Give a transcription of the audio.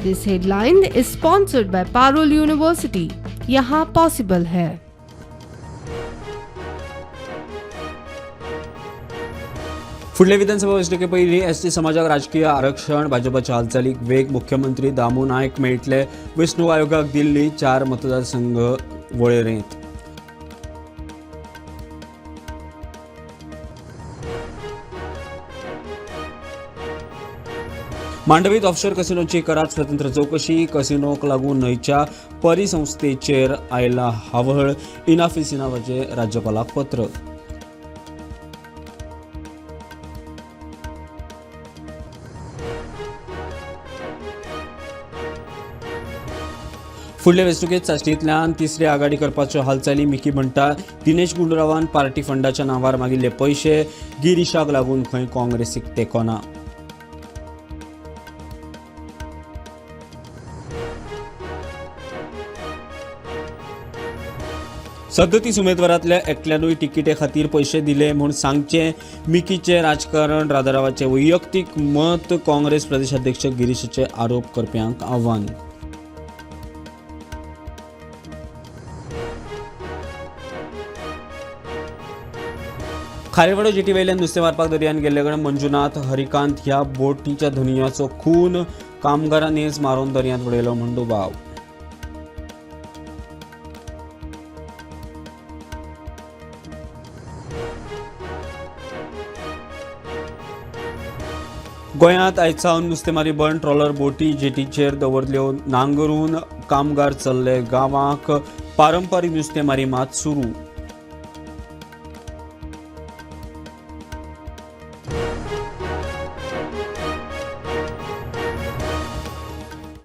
This headline is sponsored by Parul university. यहाँ possible है। फुडले विधानसभा वेंचणुके पयलीं एसटी समाजाक राजकीय आरक्षण, भाजपाच्या हालचालीक वेग, मुख्यमंत्री दामू नायक मेळटले, वेंचणूक आयोगाक दिल्ली 4 मतदारसंघ वळेरेंत। मांडवीत ऑफशोर कसिनोची करात स्वतंत्र चौकशी, कसिनोक लागून न्हंयच्या परिसंस्थेचेर आयला हावळ, इनाफीसी नांवाचे राज्यपालाक पत्र। फुडले वेंचणुकेत चांचणींतल्यान तिसरी आघाडी करपाच्यो हालचाली मिकी म्हणटा। दिनेश गुंडूरावान पार्टी फंडाच्या नांवार मागिल्ले पयशे, गिरीशाक लागून खंय काँग्रेसीक तेंको ना। सदतीस उमेदवारांतल्या एकल्यानूय तिकिटे खातीर पयशे दिले म्हूण सांगचे, मिकीचे राजकारण राधारावाचे वैयक्तीक मत, काँग्रेस प्रदेशाध्यक्ष गिरीशाचे आरोप करप्यांक आव्हान। खारेवाडो जेटी वयल्यान नुस्तें मारपाक दर्यान गेल्ले कडेन मंजुनाथ हरिकांत ह्या बोटीच्या धनुयाचो खून, कामगारांनीच मारून दर्यांत उडयलो म्हूण दुबाव। गोंयांत आयज सावन नुस्तेमारी बंद, ट्रॉलर बोटी जेटीचेर दवरल्यो नांगरून कामगार चल्ले गांवांक, पारंपारीक नुस्तेमारी मात सुरू।